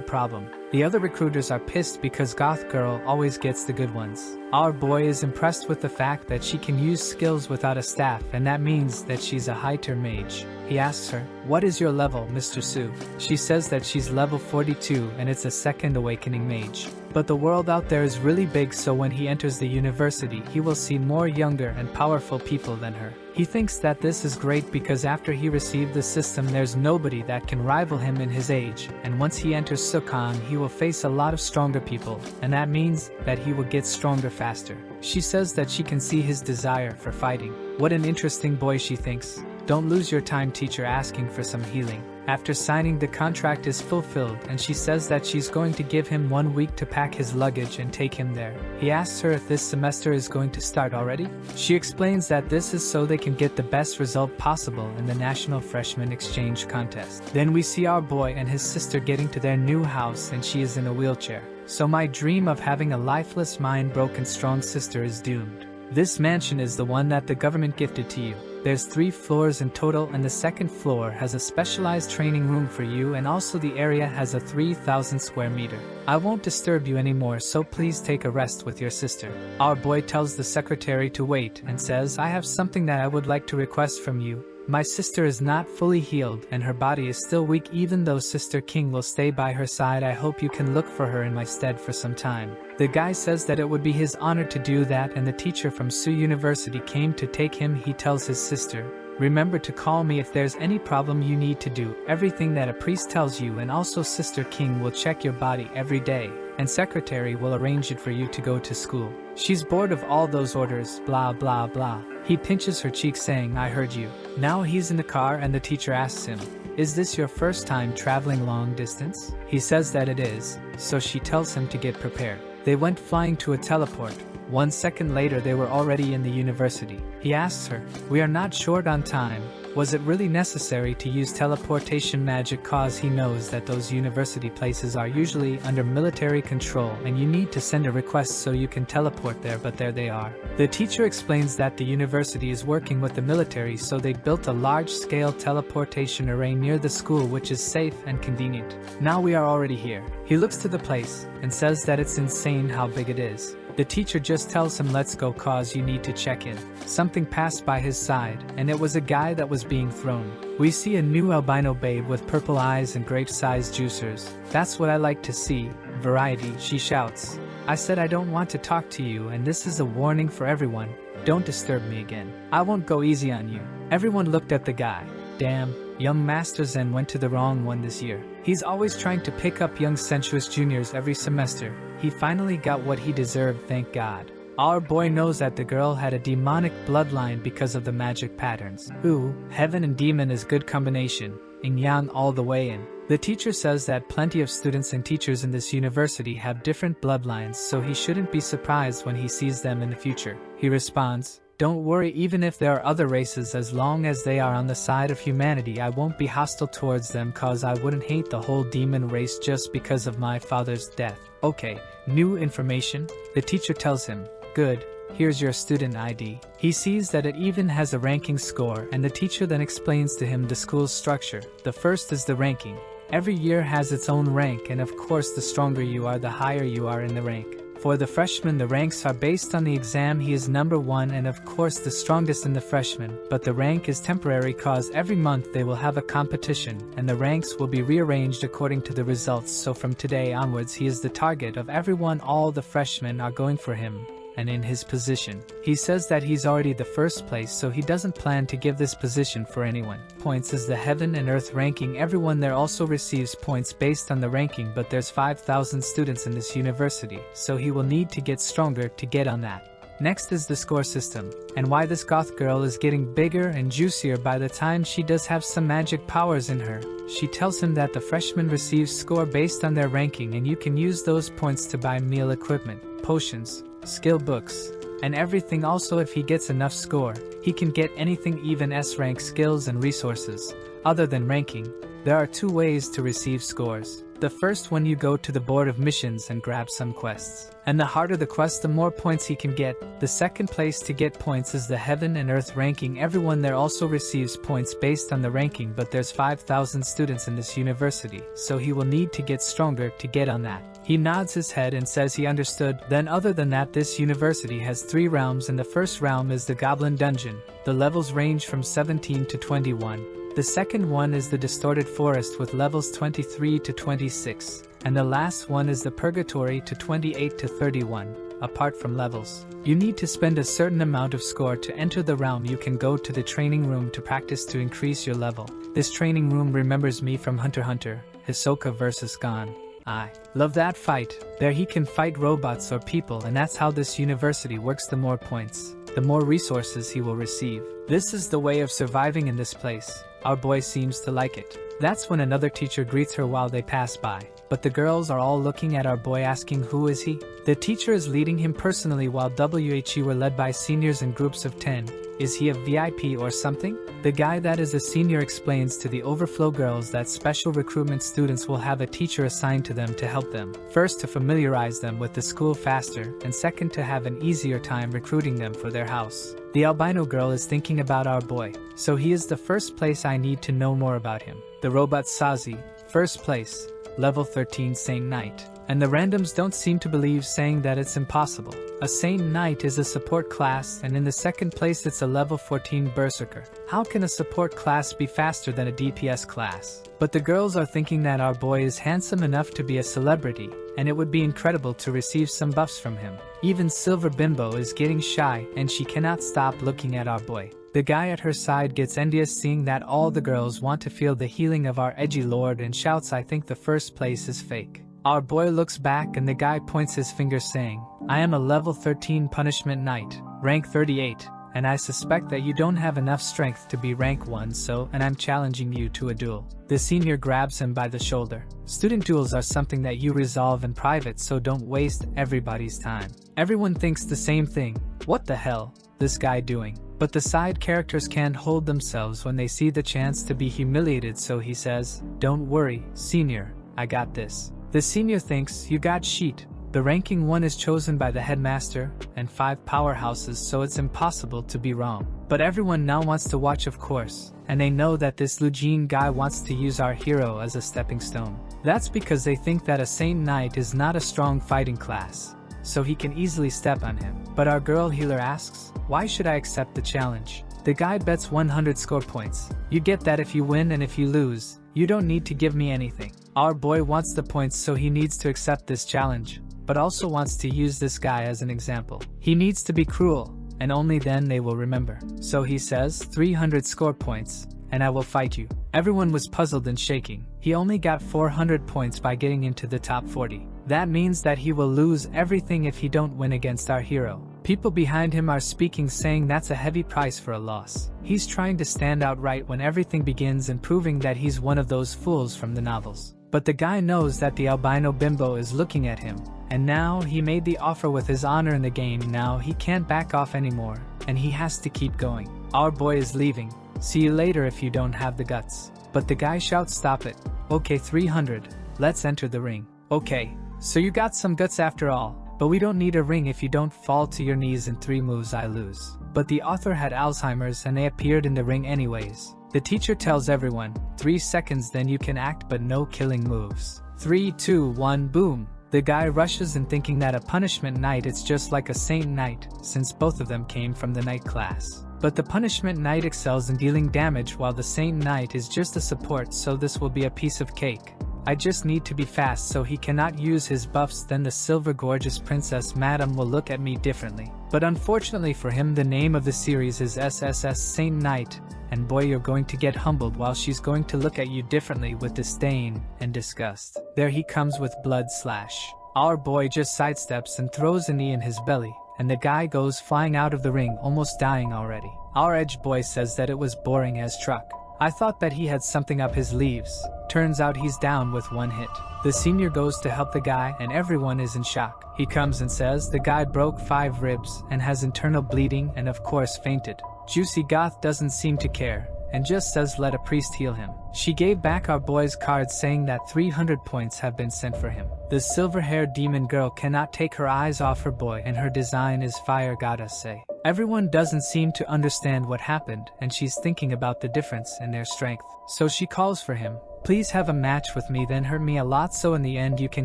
problem. The other recruiters are pissed because Goth Girl always gets the good ones. Our boy is impressed with the fact that she can use skills without a staff, and that means that she's a high-tier mage. He asks her, "What is your level, Mr. Su?" She says that she's level 42 and it's a second awakening mage. But the world out there is really big, so when he enters the university, he will see more younger and powerful people than her. He thinks that this is great because after he received the system, there's nobody that can rival him in his age, and once he enters Sukhan, he will face a lot of stronger people, and that means that he will get stronger faster. She says that she can see his desire for fighting. What an interesting boy, she thinks. Don't lose your time, teacher, asking for some healing. After signing, the contract is fulfilled, and she says that she's going to give him 1 week to pack his luggage and take him there. He asks her if this semester is going to start already. She explains that this is so they can get the best result possible in the National Freshman Exchange Contest. Then we see our boy and his sister getting to their new house, and she is in a wheelchair. So my dream of having a lifeless, mind-broken, strong sister is doomed. This mansion is the one that the government gifted to you. There's 3 floors in total, and the second floor has a specialized training room for you, and also the area has a 3,000 square meter. I won't disturb you anymore, so please take a rest with your sister. Our boy tells the secretary to wait and says, "I have something that I would like to request from you. My sister is not fully healed and her body is still weak. Even though Sister King will stay by her side, I hope you can look for her in my stead for some time." The guy says that it would be his honor to do that, and the teacher from Su University came to take him. He tells his sister, "Remember to call me if there's any problem. You need to do everything that a priest tells you, and also Sister King will check your body every day, and secretary will arrange it for you to go to school." She's bored of all those orders, blah blah blah. He pinches her cheek saying, "I heard you." Now he's in the car and the teacher asks him, "Is this your first time traveling long distance?" He says that it is, so she tells him to get prepared. They went flying to a teleport. 1 second later they were already in the university. He asks her, "We are not short on time. Was it really necessary to use teleportation magic? Cause he knows that those university places are usually under military control and you need to send a request so you can teleport there, but there they are." The teacher explains that the university is working with the military, so they built a large-scale teleportation array near the school, which is safe and convenient. Now we are already here. He looks to the place and says that it's insane how big it is. The teacher just tells him, "Let's go cause you need to check in." Something passed by his side, and it was a guy that was being thrown. We see a new albino babe with purple eyes and grape-sized juicers. "That's what I like to see. Variety," she shouts. "I said I don't want to talk to you, and this is a warning for everyone. Don't disturb me again. I won't go easy on you." Everyone looked at the guy. Damn, young Master Zen went to the wrong one this year. He's always trying to pick up young sensuous juniors every semester. He finally got what he deserved, thank God. Our boy knows that the girl had a demonic bloodline because of the magic patterns. Ooh, heaven and demon is good combination. Yin yang all the way in. The teacher says that plenty of students and teachers in this university have different bloodlines, so he shouldn't be surprised when he sees them in the future. He responds, "Don't worry, even if there are other races, as long as they are on the side of humanity, I won't be hostile towards them, cause I wouldn't hate the whole demon race just because of my father's death." Okay, new information. The teacher tells him, "Good, here's your student ID." He sees that it even has a ranking score, and the teacher then explains to him the school's structure. The first is the ranking. Every year has its own rank, and of course the stronger you are, the higher you are in the rank. For the freshman, the ranks are based on the exam. He is number 1 and of course the strongest in the freshman, but the rank is temporary cause every month they will have a competition, and the ranks will be rearranged according to the results, so from today onwards he is the target of everyone. All the freshmen are going for him, and in his position. He says that he's already the first place, so he doesn't plan to give this position for anyone. Points is the heaven and earth ranking. Everyone there also receives points based on the ranking, but there's 5,000 students in this university, so he will need to get stronger to get on that. Next is the score system, and why this goth girl is getting bigger and juicier by the time she does have some magic powers in her. She tells him that the freshmen receive score based on their ranking, and you can use those points to buy meal equipment, potions, skill books, and everything. Also, if he gets enough score, he can get anything, even S rank skills and resources. Other than ranking, there are 2 ways to receive scores. The first one, you go to the board of missions and grab some quests. And the harder the quest, the more points he can get. The second place to get points is the Heaven and Earth ranking. Everyone there also receives points based on the ranking, but there's 5,000 students in this university, so he will need to get stronger to get on that. He nods his head and says he understood. Then other than that, this university has 3 realms, and the first realm is the Goblin Dungeon. The levels range from 17 to 21. The second one is the Distorted Forest with levels 23 to 26, and the last one is the Purgatory to 28 to 31. Apart from levels, you need to spend a certain amount of score to enter the realm. You can go to the training room to practice to increase your level. This training room remembers me from Hunter x Hunter, Hisoka vs. Gon. I love that fight. There he can fight robots or people, and that's how this university works. The more points, the more resources he will receive. This is the way of surviving in this place. Our boy seems to like it. That's when another teacher greets her while they pass by. But the girls are all looking at our boy, asking who is he? The teacher is leading him personally, while WHE were led by seniors in groups of 10. Is he a VIP or something? The guy that is a senior explains to the overflow girls that special recruitment students will have a teacher assigned to them to help them. First, to familiarize them with the school faster, and second, to have an easier time recruiting them for their house. The albino girl is thinking about our boy, so he is the first place I need to know more about him. The robot Sazi, first place, level 13 Saint Knight. And the randoms don't seem to believe, saying that it's impossible. A Saint Knight is a support class, and in the second place it's a level 14 Berserker. How can a support class be faster than a DPS class? But the girls are thinking that our boy is handsome enough to be a celebrity, and it would be incredible to receive some buffs from him. Even Silver Bimbo is getting shy, and she cannot stop looking at our boy. The guy at her side gets envious, seeing that all the girls want to feel the healing of our edgy lord, and shouts, "I think the first place is fake." Our boy looks back and the guy points his finger, saying, "I am a level 13 punishment knight, rank 38, and I suspect that you don't have enough strength to be rank 1, and I'm challenging you to a duel." The senior grabs him by the shoulder. Student duels are something that you resolve in private, so don't waste everybody's time. Everyone thinks the same thing. What the hell, this guy doing? But the side characters can't hold themselves when they see the chance to be humiliated, so he says, "Don't worry, senior, I got this." The senior thinks, "You got sheet." The ranking 1 is chosen by the headmaster, and 5 powerhouses, so it's impossible to be wrong. But everyone now wants to watch, of course, and they know that this Lujin guy wants to use our hero as a stepping stone. That's because they think that a Saint Knight is not a strong fighting class, so he can easily step on him. But our girl healer asks, "Why should I accept the challenge?" The guy bets 100 score points. "You get that if you win, and if you lose, you don't need to give me anything." Our boy wants the points, so he needs to accept this challenge, but also wants to use this guy as an example. He needs to be cruel, and only then they will remember. So he says, 300 score points, and I will fight you. Everyone was puzzled and shaking. He only got 400 points by getting into the top 40. That means that he will lose everything if he don't win against our hero. People behind him are speaking, saying that's a heavy price for a loss. He's trying to stand out right when everything begins, and proving that he's one of those fools from the novels. But the guy knows that the albino bimbo is looking at him, and now he made the offer with his honor in the game. Now he can't back off anymore, and he has to keep going. Our boy is leaving. "See you later if you don't have the guts." But the guy shouts, "Stop it. Okay, 300. Let's enter the ring." "Okay, so you got some guts after all, but we don't need a ring. If you don't fall to your knees in 3 moves, I lose." But the author had Alzheimer's, and they appeared in the ring anyways. The teacher tells everyone, 3 seconds, then you can act, but no killing moves. 3, 2, 1, boom. The guy rushes in, thinking that a punishment knight it's just like a Saint Knight, since both of them came from the knight class. But the punishment knight excels in dealing damage, while the Saint Knight is just a support, so this will be a piece of cake. I just need to be fast so he cannot use his buffs, then the silver gorgeous princess madam will look at me differently. But unfortunately for him, the name of the series is SSS Saint Knight, and boy, you're going to get humbled while she's going to look at you differently with disdain and disgust. There he comes with blood slash. Our boy just sidesteps and throws a knee in his belly, and the guy goes flying out of the ring, almost dying already. Our edge boy says that it was boring as truck. I thought that he had something up his sleeves. Turns out he's down with 1 hit. The senior goes to help the guy, and everyone is in shock. He comes and says the guy broke 5 ribs and has internal bleeding and of course fainted. Juicy Goth doesn't seem to care and just says let a priest heal him. She gave back our boy's card saying that 300 points have been sent for him. The silver-haired demon girl cannot take her eyes off her boy and her design is fire, gotta say. Everyone doesn't seem to understand what happened and she's thinking about the difference in their strength. So she calls for him. Please have a match with me, then hurt me a lot so in the end you can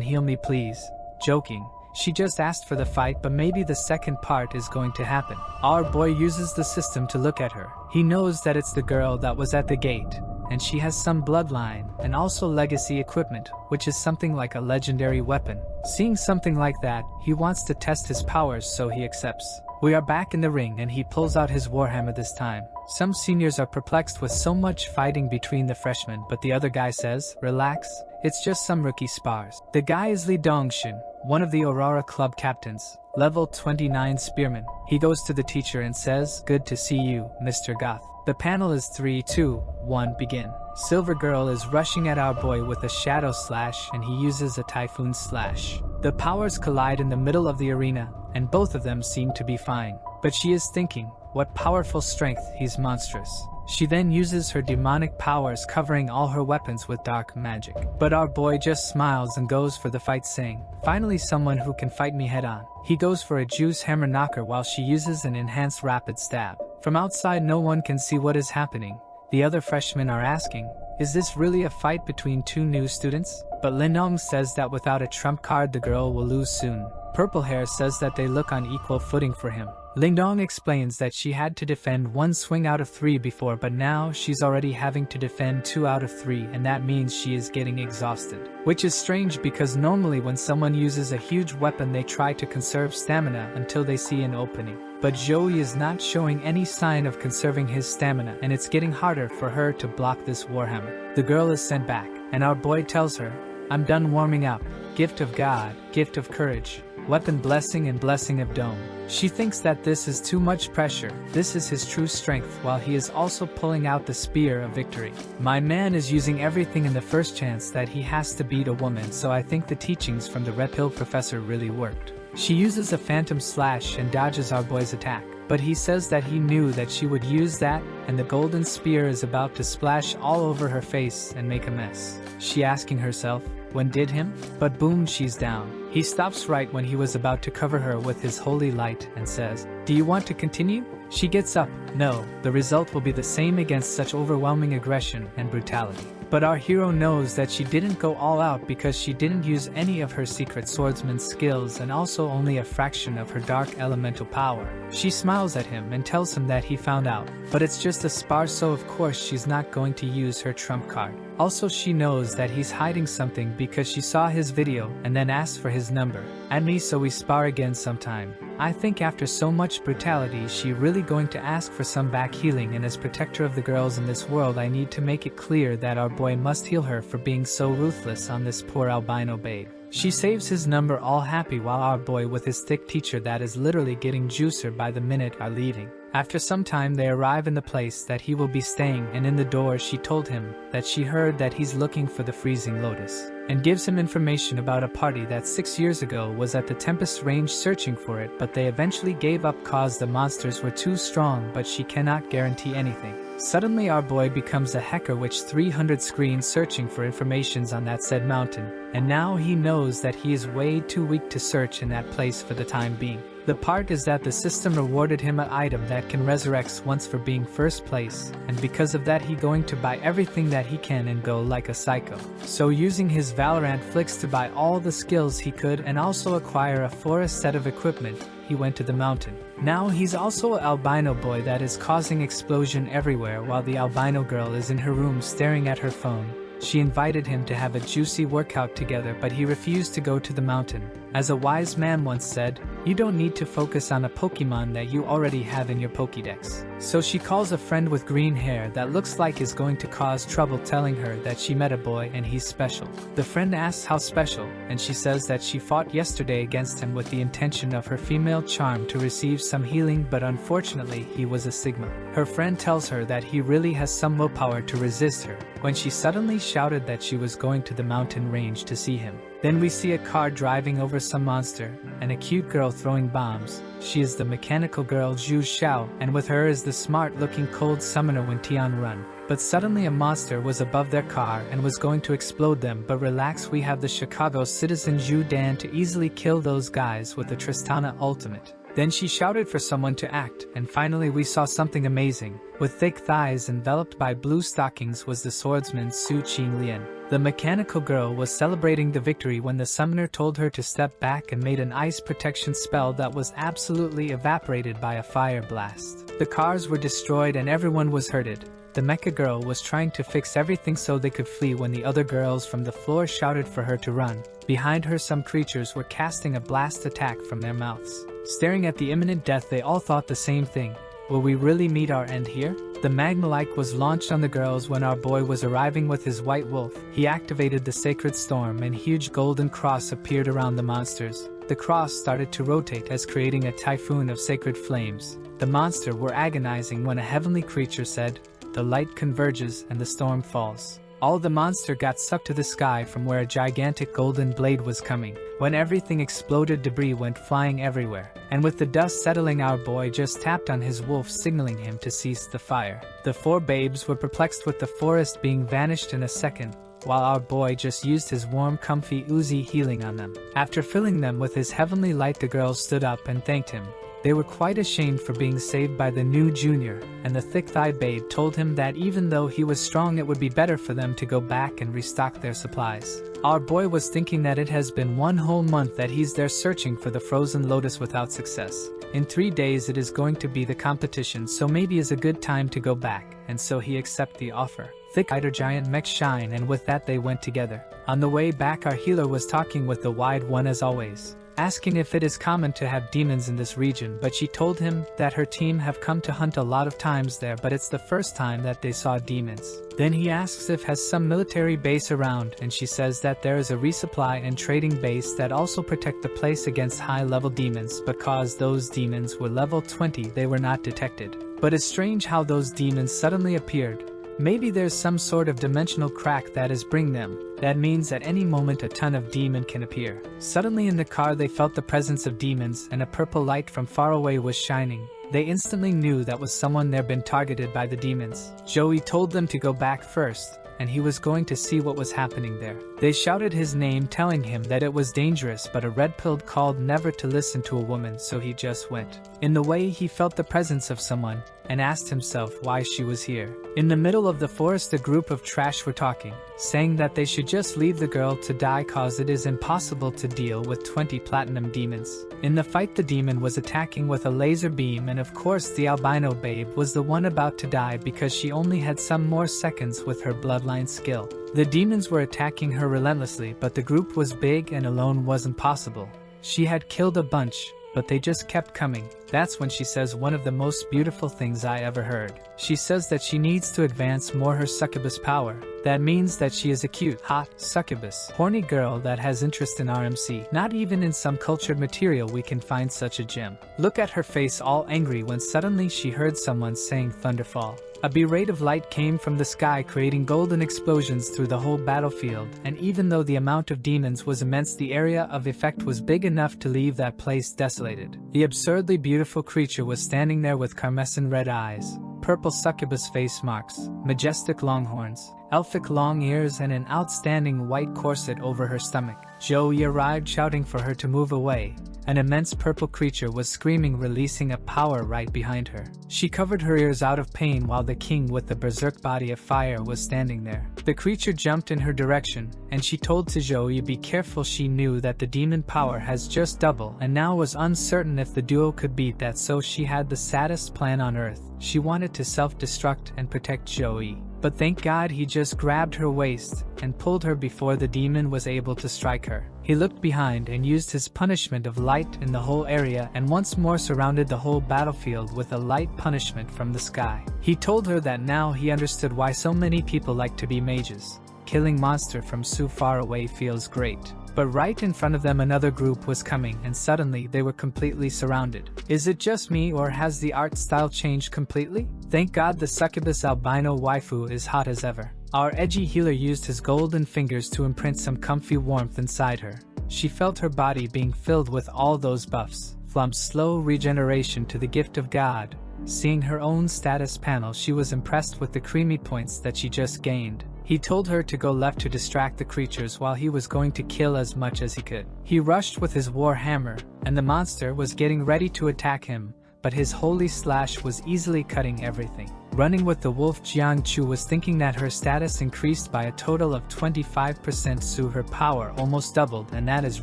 heal me please. Joking. She just asked for the fight, but maybe the second part is going to happen. Our boy uses the system to look at her. He knows that it's the girl that was at the gate, and she has some bloodline and also legacy equipment, which is something like a legendary weapon. Seeing something like that, he wants to test his powers, so he accepts. We are back in the ring and he pulls out his warhammer this time. Some seniors are perplexed with so much fighting between the freshmen, but the other guy says, relax, it's just some rookie spars. The guy is Li Dongshin, one of the Aurora Club captains, level 29 spearman. He goes to the teacher and says, good to see you, Mr. Goth. The panel is 3, 2, 1, begin. Silver Girl is rushing at our boy with a shadow slash and he uses a typhoon slash. The powers collide in the middle of the arena and both of them seem to be fine. But she is thinking, what powerful strength, he's monstrous. She then uses her demonic powers covering all her weapons with dark magic. But our boy just smiles and goes for the fight saying, finally someone who can fight me head on. He goes for a juice hammer knocker while she uses an enhanced rapid stab. From outside no one can see what is happening. The other freshmen are asking, is this really a fight between 2 new students? But Lindong says that without a trump card the girl will lose soon. Purple Hair says that they look on equal footing for him. Lingdong explains that she had to defend 1 swing out of 3 before, but now she's already having to defend 2 out of 3 and that means she is getting exhausted. Which is strange because normally when someone uses a huge weapon they try to conserve stamina until they see an opening. But Joey is not showing any sign of conserving his stamina and it's getting harder for her to block this warhammer. The girl is sent back and our boy tells her, I'm done warming up. Gift of God, gift of courage, weapon blessing and blessing of dome. She thinks that this is too much pressure. This is his true strength while he is also pulling out the spear of victory. My man is using everything in the first chance that he has to beat a woman, so I think the teachings from the Red Pill professor really worked. She uses a phantom slash and dodges our boy's attack. But he says that he knew that she would use that and the golden spear is about to splash all over her face and make a mess. She asking herself, when did him? But boom, she's down. He stops right when he was about to cover her with his holy light and says, do you want to continue? She gets up. No, the result will be the same against such overwhelming aggression and brutality. But our hero knows that she didn't go all out because she didn't use any of her secret swordsman's skills and also only a fraction of her dark elemental power. She smiles at him and tells him that he found out, but it's just a spar, so of course she's not going to use her trump card. Also she knows that he's hiding something because she saw his video and then asked for his number. At me, so we spar again sometime. I think after so much brutality she really going to ask for some back healing, and as protector of the girls in this world I need to make it clear that our boy must heal her for being so ruthless on this poor albino babe. She saves his number all happy while our boy with his thick teacher that is literally getting juicer by the minute are leaving. After some time they arrive in the place that he will be staying, and in the door she told him that she heard that he's looking for the freezing lotus, and gives him information about a party that 6 years ago was at the Tempest range searching for it, but they eventually gave up cause the monsters were too strong, but she cannot guarantee anything. Suddenly our boy becomes a hacker which 300 screens searching for informations on that said mountain, and now he knows that he is way too weak to search in that place for the time being. The part is that the system rewarded him an item that can resurrect once for being first place, and because of that he going to buy everything that he can and go like a psycho. So using his Valorant flicks to buy all the skills he could and also acquire a forest set of equipment, he went to the mountain. Now he's also an albino boy that is causing explosion everywhere while the albino girl is in her room staring at her phone. She invited him to have a juicy workout together, but he refused to go to the mountain. As a wise man once said, you don't need to focus on a Pokemon that you already have in your Pokédex. So she calls a friend with green hair that looks like is going to cause trouble, telling her that she met a boy and he's special. The friend asks how special, and she says that she fought yesterday against him with the intention of her female charm to receive some healing, but unfortunately he was a Sigma. Her friend tells her that he really has some willpower to resist her, when she suddenly shouted that she was going to the mountain range to see him. Then we see a car driving over some monster, and a cute girl throwing bombs. She is the mechanical girl Zhu Xiao, and with her is the smart-looking cold summoner Wen Tianrun. But suddenly a monster was above their car and was going to explode them, but relax, we have the Chicago citizen Zhu Dan to easily kill those guys with the Tristana ultimate. Then she shouted for someone to act, and finally we saw something amazing. With thick thighs enveloped by blue stockings was the swordsman Su Qinglian. The mechanical girl was celebrating the victory when the summoner told her to step back and made an ice protection spell that was absolutely evaporated by a fire blast. The cars were destroyed and everyone was hurted. The mecha girl was trying to fix everything so they could flee when the other girls from the floor shouted for her to run. Behind her some creatures were casting a blast attack from their mouths. Staring at the imminent death, they all thought the same thing. Will we really meet our end here? The magma-like was launched on the girls when our boy was arriving with his white wolf. He activated the sacred storm and huge golden cross appeared around the monsters. The cross started to rotate as creating a typhoon of sacred flames. The monsters were agonizing when a heavenly creature said, "The light converges and the storm falls." All the monster got sucked to the sky from where a gigantic golden blade was coming. When everything exploded, debris went flying everywhere. And with the dust settling, our boy just tapped on his wolf, signaling him to cease the fire. The four babes were perplexed with the forest being vanished in a second, while our boy just used his warm, comfy Uzi healing on them. After filling them with his heavenly light, the girls stood up and thanked him. They were quite ashamed for being saved by the new junior, and the thick-thighed babe told him that even though he was strong, it would be better for them to go back and restock their supplies. Our boy was thinking that it has been 1 whole month that he's there searching for the frozen lotus without success. In 3 days it is going to be the competition, so maybe is a good time to go back, and so he accepted the offer. Thick-eyed giant mech shine, and with that they went together. On the way back, our healer was talking with the wide one as always, asking if it is common to have demons in this region, but she told him that her team have come to hunt a lot of times there, but it's the first time that they saw demons. Then he asks if has some military base around, and she says that there is a resupply and trading base that also protect the place against high-level demons, but cause those demons were level 20 they were not detected. But it's strange how those demons suddenly appeared. Maybe there's some sort of dimensional crack that is bring them. That means at any moment a ton of demon can appear. Suddenly in the car they felt the presence of demons, and a purple light from far away was shining. They instantly knew that was someone there been targeted by the demons. Joey told them to go back first, and he was going to see what was happening there. They shouted his name, telling him that it was dangerous, but a red-pilled called never to listen to a woman, so he just went. In the way he felt the presence of someone, and asked himself why she was here. In the middle of the forest a group of trash were talking, saying that they should just leave the girl to die cause it is impossible to deal with 20 platinum demons. In the fight the demon was attacking with a laser beam, and of course the albino babe was the one about to die because she only had some more seconds with her bloodline skill. The demons were attacking her relentlessly, but the group was big and alone wasn't possible. She had killed a bunch, but they just kept coming. That's when she says one of the most beautiful things I ever heard. She says that she needs to advance more her succubus power. That means that she is a cute, hot, succubus, horny girl that has interest in RMC. Not even in some cultured material we can find such a gem. Look at her face, all angry when suddenly she heard someone saying thunderfall. A berate of light came from the sky, creating golden explosions through the whole battlefield, and even though the amount of demons was immense, the area of effect was big enough to leave that place desolated. The absurdly beautiful creature was standing there with carmescent red eyes, purple succubus face marks, majestic long horns, elfic long ears, and an outstanding white corset over her stomach. Joey arrived shouting for her to move away. An immense purple creature was screaming, releasing a power right behind her. She covered her ears out of pain while the king with the berserk body of fire was standing there. The creature jumped in her direction, and she told to Joey be careful. She knew that the demon power has just double and now was uncertain if the duo could beat that, so she had the saddest plan on earth. She wanted to self-destruct and protect Joey. But thank God he just grabbed her waist and pulled her before the demon was able to strike her. He looked behind and used his punishment of light in the whole area and once more surrounded the whole battlefield with a light punishment from the sky. He told her that now he understood why so many people like to be mages. Killing monster from so far away feels great. But right in front of them another group was coming, and suddenly they were completely surrounded. Is it just me, or has the art style changed completely? Thank God the succubus albino waifu is hot as ever. Our edgy healer used his golden fingers to imprint some comfy warmth inside her. She felt her body being filled with all those buffs, from slow regeneration to the gift of God. Seeing her own status panel, she was impressed with the creamy points that she just gained. He told her to go left to distract the creatures while he was going to kill as much as he could. He rushed with his war hammer, and the monster was getting ready to attack him, but his holy slash was easily cutting everything. Running with the wolf, Jiangchu was thinking that her status increased by a total of 25%, so her power almost doubled, and that is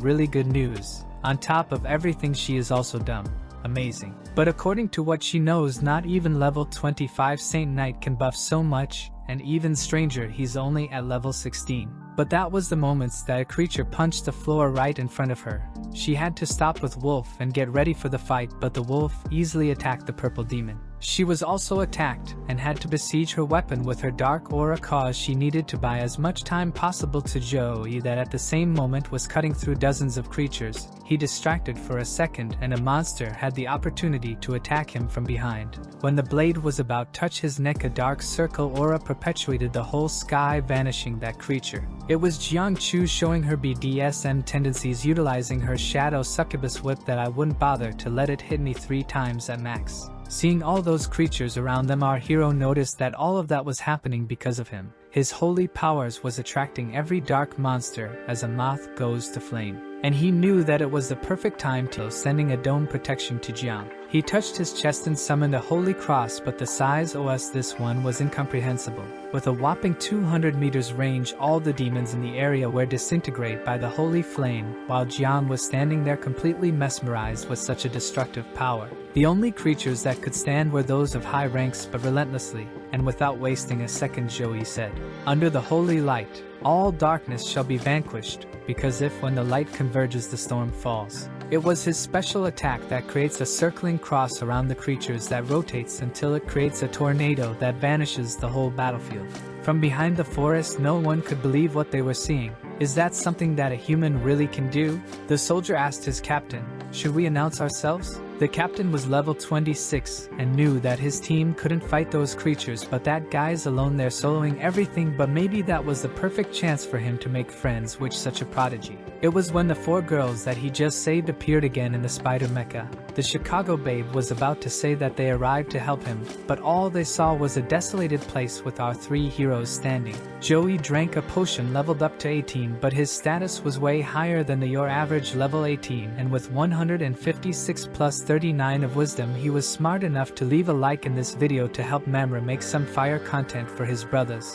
really good news. On top of everything, she is also dumb. Amazing. But according to what she knows, not even level 25 Saint Knight can buff so much, and even stranger, he's only at level 16. But that was the moments that a creature punched the floor right in front of her. She had to stop with Wolf and get ready for the fight, but the wolf easily attacked the purple demon. She was also attacked and had to besiege her weapon with her dark aura, cause she needed to buy as much time possible to Joey that at the same moment was cutting through dozens of creatures. He distracted for a second and a monster had the opportunity to attack him from behind. When the blade was about to touch his neck, a dark circle aura perpetuated the whole sky, vanishing that creature. It was Jiangchu showing her BDSM tendencies, utilizing her shadow succubus whip that I wouldn't bother to let it hit me 3 times at max. Seeing all those creatures around them, our hero noticed that all of that was happening because of him. His holy powers was attracting every dark monster as a moth goes to flame. And he knew that it was the perfect time to sending a dome protection to Jiang. He touched his chest and summoned a holy cross, but the size of this one was incomprehensible. With a whopping 200 meters range, all the demons in the area were disintegrated by the holy flame, while Jiang was standing there completely mesmerized with such a destructive power. The only creatures that could stand were those of high ranks, but relentlessly, and without wasting a second, Joey said, "Under the holy light, all darkness shall be vanquished, because if when the light converges the storm falls." It was his special attack that creates a circling cross around the creatures that rotates until it creates a tornado that vanishes the whole battlefield. From behind the forest, no one could believe what they were seeing. Is that something that a human really can do? The soldier asked his captain, "Should we announce ourselves?" The captain was level 26 and knew that his team couldn't fight those creatures, but that guy's alone there soloing everything, but maybe that was the perfect chance for him to make friends with such a prodigy. It was when the 4 girls that he just saved appeared again in the spider mecha. The Chicago babe was about to say that they arrived to help him, but all they saw was a desolated place with our 3 heroes standing. Joey drank a potion, leveled up to 18, but his status was way higher than your average level 18, and with 156 plus 39 of wisdom, he was smart enough to leave a like in this video to help Mamra make some fire content for his brothers.